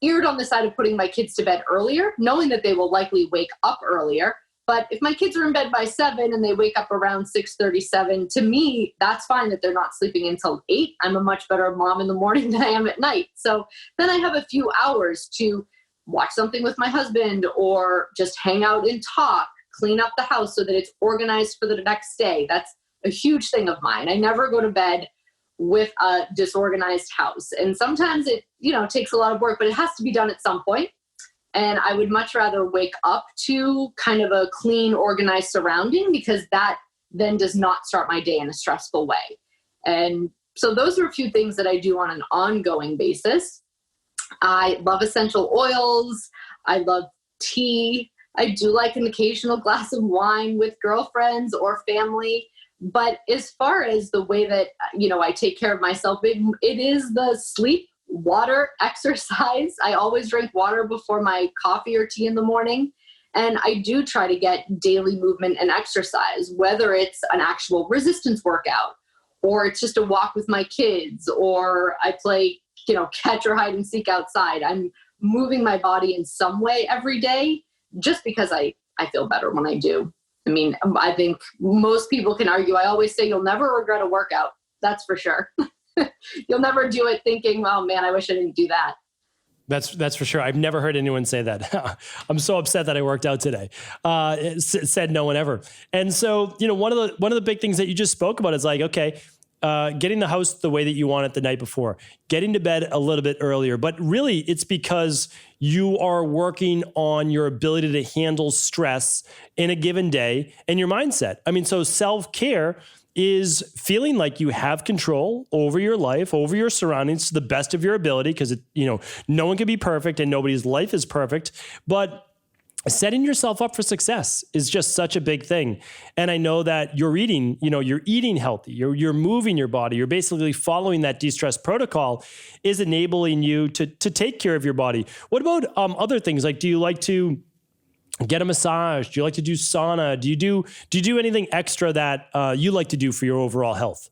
erred on the side of putting my kids to bed earlier, knowing that they will likely wake up earlier. But if my kids are in bed by 7 and they wake up around 6:37, to me, that's fine that they're not sleeping until 8. I'm a much better mom in the morning than I am at night. So then I have a few hours to watch something with my husband, or just hang out and talk, clean up the house so that it's organized for the next day. That's a huge thing of mine. I never go to bed with a disorganized house. And sometimes it, takes a lot of work, but it has to be done at some point. And I would much rather wake up to kind of a clean, organized surrounding, because that then does not start my day in a stressful way. And so those are a few things that I do on an ongoing basis. I love essential oils. I love tea. I do like an occasional glass of wine with girlfriends or family. But as far as the way that, I take care of myself, it is the sleep, water, exercise. I always drink water before my coffee or tea in the morning. And I do try to get daily movement and exercise, whether it's an actual resistance workout, or it's just a walk with my kids, or I play, catch or hide and seek outside. I'm moving my body in some way every day, just because I feel better when I do. I mean, I think most people can argue. I always say you'll never regret a workout. That's for sure. You'll never do it thinking, oh man, I wish I didn't do that. That's for sure. I've never heard anyone say that. I'm so upset that I worked out today. Said no one ever. And so, one of the big things that you just spoke about is like, okay, getting the house the way that you want it the night before, getting to bed a little bit earlier. But really, it's because you are working on your ability to handle stress in a given day and your mindset. I mean, so self-care is feeling like you have control over your life, over your surroundings to the best of your ability, because no one can be perfect and nobody's life is perfect. But setting yourself up for success is just such a big thing. And I know that you're eating healthy, you're moving your body, you're basically following that de-stress protocol is enabling you to take care of your body. What about other things? Like, do you like to get a massage? Do you like to do sauna? Do you do anything extra that you like to do for your overall health?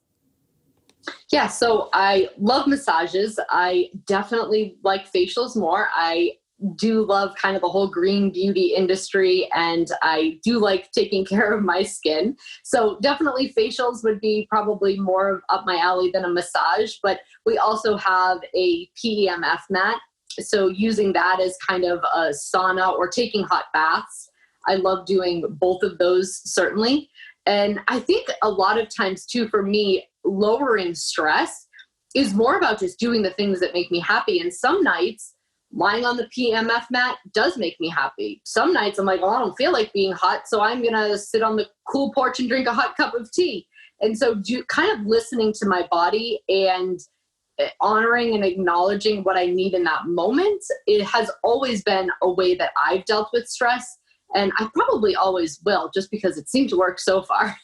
Yeah, so I love massages. I definitely like facials more. I do love kind of the whole green beauty industry, and I do like taking care of my skin. So definitely facials would be probably more up my alley than a massage, but we also have a pefm-mat. So using that as kind of a sauna or taking hot baths. I love doing both of those, certainly. And I think a lot of times too, for me, lowering stress is more about just doing the things that make me happy. And some nights, lying on the PMF mat does make me happy. Some nights I'm like, well, I don't feel like being hot, so I'm going to sit on the cool porch and drink a hot cup of tea. And so kind of listening to my body and honoring and acknowledging what I need in that moment, it has always been a way that I've dealt with stress. And I probably always will, just because it seemed to work so far.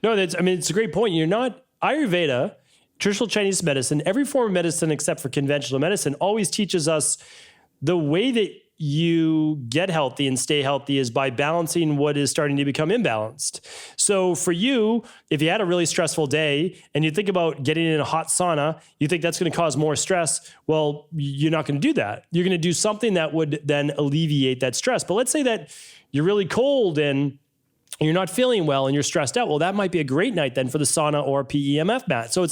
No, it's a great point. You're not Ayurveda, traditional Chinese medicine, every form of medicine except for conventional medicine always teaches us the way that you get healthy and stay healthy is by balancing what is starting to become imbalanced. So for you, if you had a really stressful day and you think about getting in a hot sauna, you think that's going to cause more stress. Well, you're not going to do that. You're going to do something that would then alleviate that stress. But let's say that you're really cold and you're not feeling well and you're stressed out. Well, that might be a great night then for the sauna or PEMF mat. So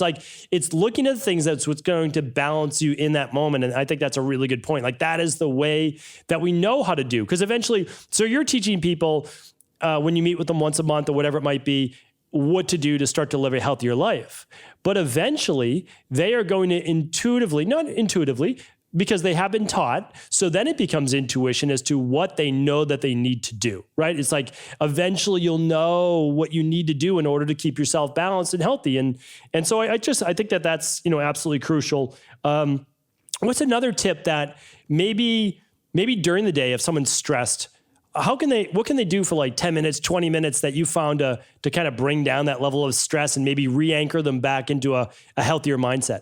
it's looking at things that's what's going to balance you in that moment. And I think that's a really good point. Like, that is the way that we know how to do. Because eventually, so you're teaching people when you meet with them once a month or whatever it might be, what to do to start to live a healthier life. But eventually they are going to not intuitively, because they have been taught. So then it becomes intuition as to what they know that they need to do, right? It's like eventually you'll know what you need to do in order to keep yourself balanced and healthy. And so I think that that's, absolutely crucial. What's another tip that maybe during the day, if someone's stressed, what can they do for like 10 minutes, 20 minutes that you found to kind of bring down that level of stress and maybe re-anchor them back into a healthier mindset?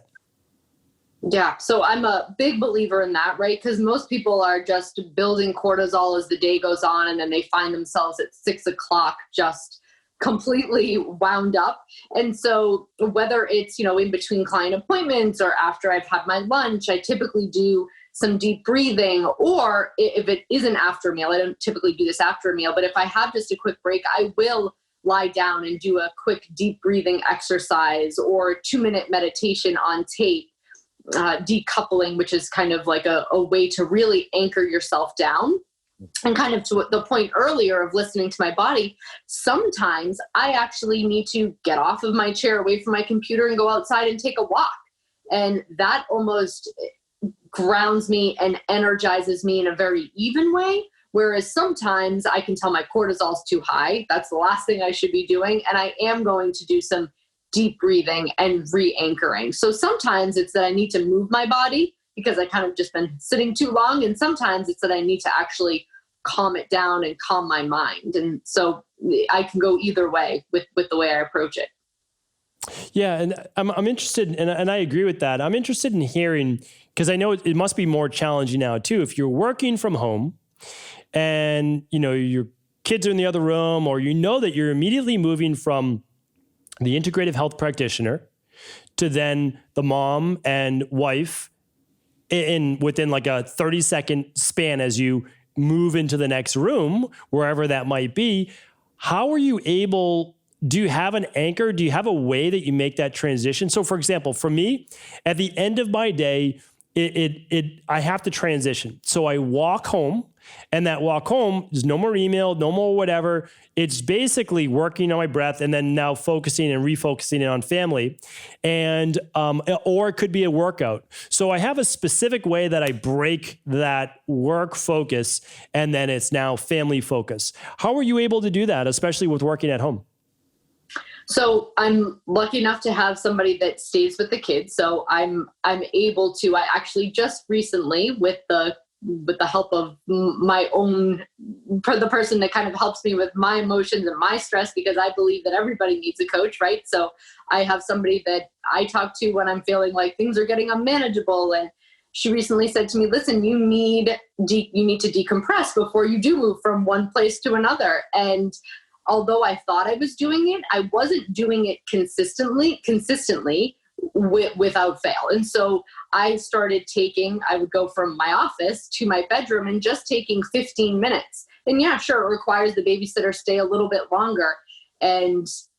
Yeah, so I'm a big believer in that, right? Because most people are just building cortisol as the day goes on, and then they find themselves at 6 o'clock just completely wound up. And so whether it's, in between client appointments or after I've had my lunch, I typically do some deep breathing. Or if it isn't after a meal, I don't typically do this after a meal, but if I have just a quick break, I will lie down and do a quick deep breathing exercise or 2-minute meditation on tape. Decoupling, which is kind of like a way to really anchor yourself down. And kind of to the point earlier of listening to my body, sometimes I actually need to get off of my chair, away from my computer, and go outside and take a walk. And that almost grounds me and energizes me in a very even way. Whereas sometimes I can tell my cortisol's too high. That's the last thing I should be doing. And I am going to do some deep breathing and re-anchoring. So sometimes it's that I need to move my body because I kind of just been sitting too long. And sometimes it's that I need to actually calm it down and calm my mind. And so I can go either way with the way I approach it. Yeah. And I'm interested, and I agree with that. I'm interested in hearing, because I know it must be more challenging now too. If you're working from home and, your kids are in the other room, or that you're immediately moving from the integrative health practitioner to then the mom and wife within like a 30-second span as you move into the next room, wherever that might be. How are you able, do you have an anchor? Do you have a way that you make that transition? So for example, for me, at the end of my day, I have to transition. So I walk home, and that walk home is no more email, no more whatever. It's basically working on my breath and then now focusing and refocusing on family, and or it could be a workout. So I have a specific way that I break that work focus, and then it's now family focus. How are you able to do that, especially with working at home? So I'm lucky enough to have somebody that stays with the kids. So I'm able to, I actually just recently, with the with the help of my own, for the person that kind of helps me with my emotions and my stress, because I believe that everybody needs a coach, right? So I have somebody that I talk to when I'm feeling like things are getting unmanageable. And she recently said to me, listen, you need to decompress before you do move from one place to another. And although I thought I was doing it, I wasn't doing it consistently without fail. And so I would go from my office to my bedroom and just taking 15 minutes. And yeah, sure, it requires the babysitter stay a little bit longer.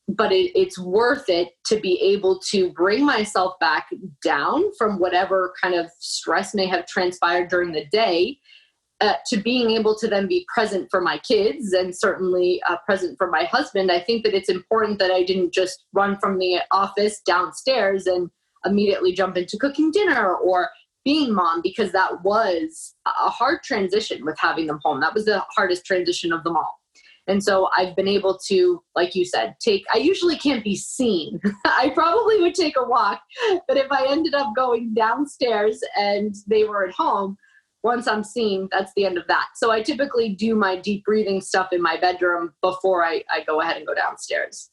But it's worth it to be able to bring myself back down from whatever kind of stress may have transpired during the day, to being able to then be present for my kids and certainly present for my husband. I think that it's important that I didn't just run from the office downstairs and immediately jump into cooking dinner or being mom, because that was a hard transition with having them home. That was the hardest transition of them all. And so I've been able to, like you said, I usually can't be seen. I probably would take a walk, but if I ended up going downstairs and they were at home, once I'm seen, that's the end of that. So I typically do my deep breathing stuff in my bedroom before I go ahead and go downstairs.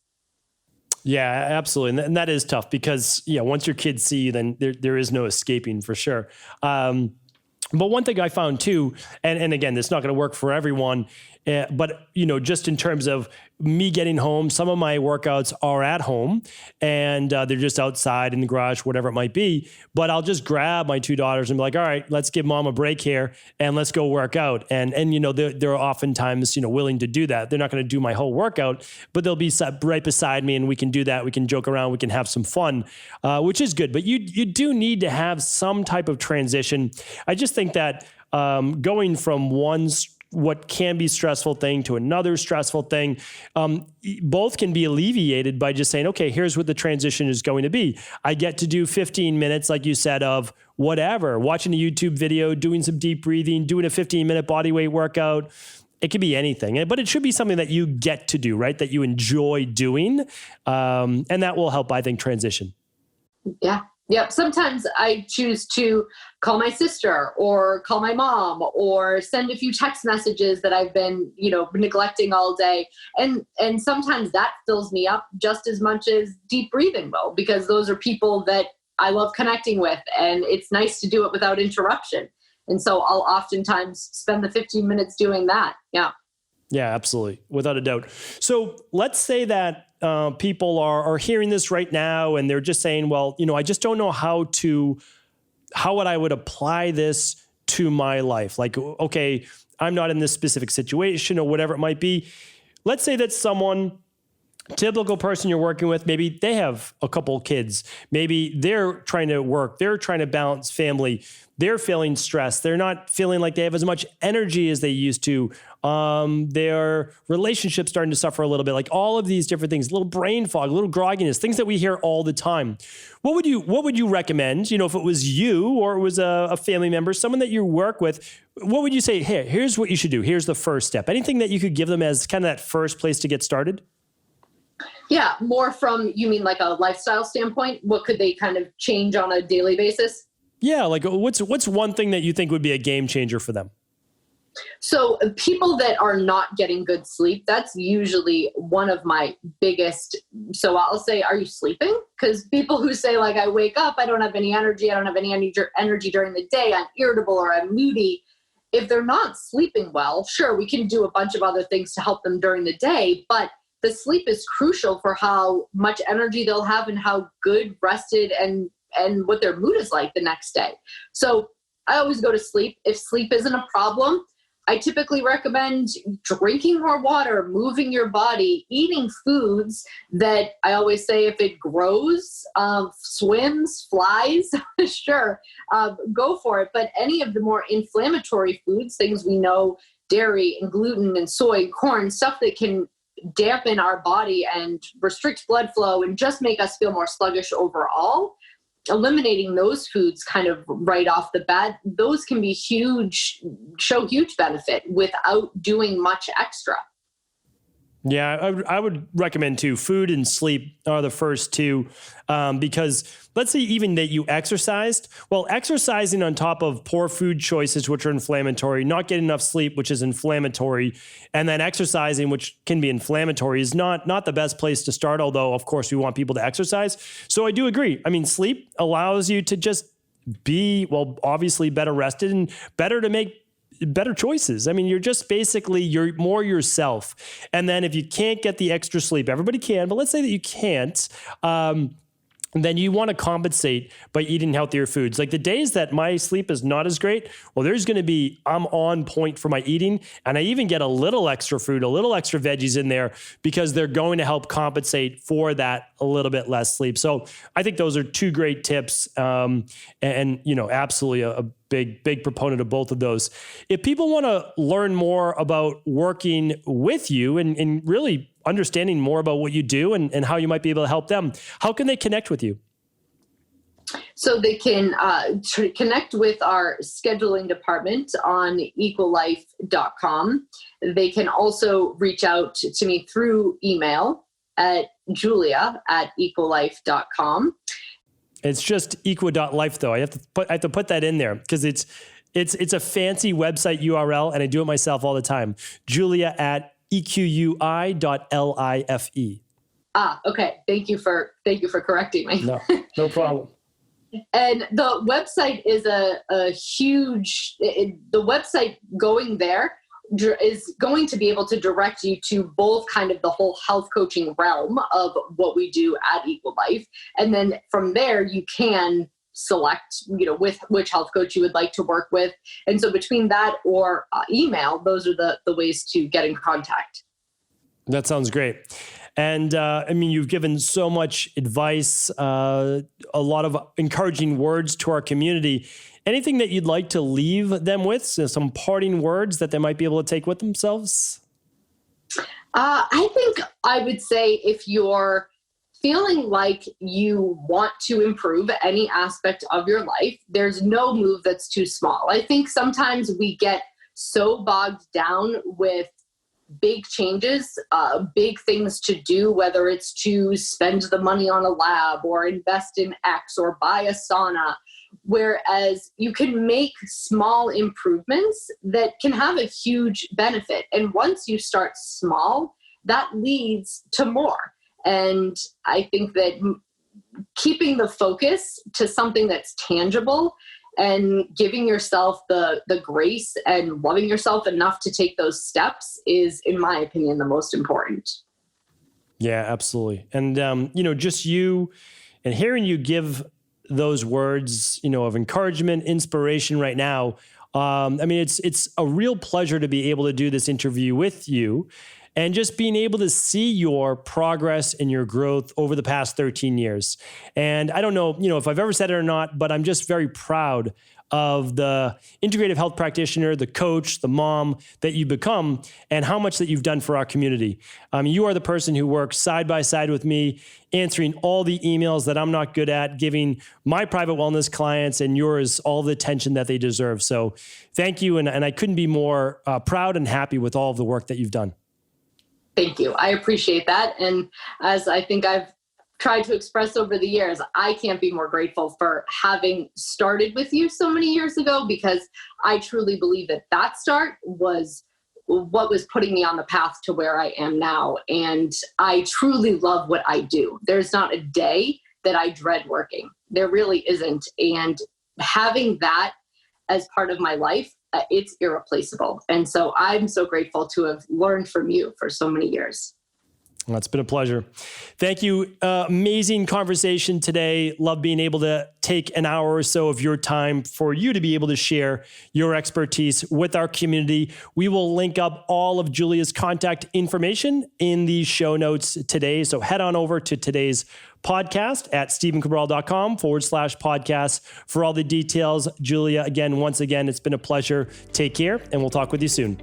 Yeah, absolutely. And that is tough because, once your kids see you, then there is no escaping for sure. But one thing I found too, and again, it's not going to work for everyone, but just in terms of me getting home, some of my workouts are at home and they're just outside in the garage, whatever it might be. But I'll just grab my two daughters and be like, all right, let's give mom a break here and let's go work out. And they're oftentimes, willing to do that. They're not going to do my whole workout, but they'll be right beside me and we can do that. We can joke around. We can have some fun, which is good. But you do need to have some type of transition. I just think that going from what can be stressful thing to another stressful thing, both can be alleviated by just saying, okay, here's what the transition is going to be. I get to do 15 minutes, like you said, of whatever, watching a YouTube video, doing some deep breathing, doing a 15-minute body weight workout. It could be anything, but it should be something that you get to do, right? That you enjoy doing. And that will help, I think, transition. Yeah. Yep. Sometimes I choose to call my sister or call my mom or send a few text messages that I've been, neglecting all day. And sometimes that fills me up just as much as deep breathing will, because those are people that I love connecting with and it's nice to do it without interruption. And so I'll oftentimes spend the 15 minutes doing that. Yeah. Yeah, absolutely. Without a doubt. So let's say that people are hearing this right now and they're just saying, well, I just don't know how would I apply this to my life? Like, okay, I'm not in this specific situation or whatever it might be. Let's say that typical person you're working with, maybe they have a couple of kids. Maybe they're trying to work. They're trying to balance family. They're feeling stressed. They're not feeling like they have as much energy as they used to. Their relationship's starting to suffer a little bit. Like all of these different things, a little brain fog, a little grogginess, things that we hear all the time. What would you recommend? If it was you or it was a family member, someone that you work with, what would you say? Hey, here's what you should do. Here's the first step. Anything that you could give them as kind of that first place to get started? Yeah, more from, you mean like a lifestyle standpoint? What could they kind of change on a daily basis? Yeah, like what's one thing that you think would be a game changer for them? So people that are not getting good sleep, that's usually one of my biggest. So I'll say, are you sleeping? Because people who say like, I wake up, I don't have any energy. I don't have any energy during the day. I'm irritable or I'm moody. If they're not sleeping well, sure, we can do a bunch of other things to help them during the day, but the sleep is crucial for how much energy they'll have and how good, rested, and what their mood is like the next day. So I always go to sleep. If sleep isn't a problem, I typically recommend drinking more water, moving your body, eating foods that I always say if it grows, swims, flies, sure, go for it. But any of the more inflammatory foods, things we know, dairy and gluten and soy, corn, stuff that can dampen our body and restrict blood flow and just make us feel more sluggish overall, eliminating those foods kind of right off the bat, those can be show huge benefit without doing much extra. Yeah, I would recommend too. Food and sleep are the first two, because let's say even that you exercised. Well, exercising on top of poor food choices, which are inflammatory, not getting enough sleep, which is inflammatory, and then exercising, which can be inflammatory, is not the best place to start. Although, of course, we want people to exercise. So I do agree. I mean, sleep allows you to just be, well, obviously better rested and better to make better choices. I mean, you're more yourself. And then if you can't get the extra sleep, everybody can, but let's say that you can't, then you want to compensate by eating healthier foods. Like the days that my sleep is not as great, well, there's going to be, I'm on point for my eating. And I even get a little extra fruit, a little extra veggies in there because they're going to help compensate for that a little bit less sleep. So I think those are two great tips. And absolutely a big proponent of both of those. If people want to learn more about working with you and really understanding more about what you do and how you might be able to help them, how can they connect with you? So they can connect with our scheduling department on equalife.com. They can also reach out to me through email at julia@equalife.com. It's just equa.life though. I have to put that in there because it's a fancy website URL and I do it myself all the time. julia@equi.life. Okay. Thank you for correcting me. No problem. And the website is a huge, the website going there is going to be able to direct you to both kind of the whole health coaching realm of what we do at Equal Life. And then from there, you can select, with which health coach you would like to work with. And so between that or email, those are the ways to get in contact. That sounds great. And you've given so much advice, a lot of encouraging words to our community. Anything that you'd like to leave them with? So some parting words that they might be able to take with themselves? I think I would say if you're feeling like you want to improve any aspect of your life, there's no move that's too small. I think sometimes we get so bogged down with big changes, big things to do, whether it's to spend the money on a lab or invest in X or buy a sauna, whereas you can make small improvements that can have a huge benefit. And once you start small, that leads to more. And I think that keeping the focus to something that's tangible and giving yourself the grace and loving yourself enough to take those steps is, in my opinion, the most important. Yeah, absolutely. And, just you and hearing you give those words, of encouragement, inspiration right now. It's a real pleasure to be able to do this interview with you and just being able to see your progress and your growth over the past 13 years. And I don't know, if I've ever said it or not, but I'm just very proud of the integrative health practitioner, the coach, the mom that you've become, and how much that you've done for our community. You are the person who works side by side with me, answering all the emails that I'm not good at, giving my private wellness clients and yours all the attention that they deserve. So thank you. And I couldn't be more proud and happy with all of the work that you've done. Thank you. I appreciate that. And as I think I've tried to express over the years, I can't be more grateful for having started with you so many years ago, because I truly believe that start was what was putting me on the path to where I am now. And I truly love what I do. There's not a day that I dread working. There really isn't. And having that as part of my life, it's irreplaceable. And so I'm so grateful to have learned from you for so many years. Well, it's been a pleasure. Thank you. Amazing conversation today. Love being able to take an hour or so of your time for you to be able to share your expertise with our community. We will link up all of Julia's contact information in the show notes today. So head on over to today's podcast at stephencabral.com/podcast for all the details. Julia, once again, it's been a pleasure. Take care, and we'll talk with you soon.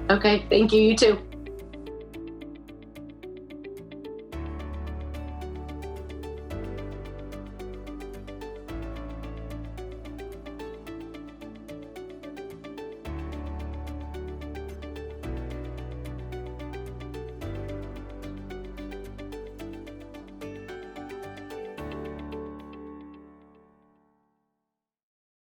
Okay. Thank you. You too.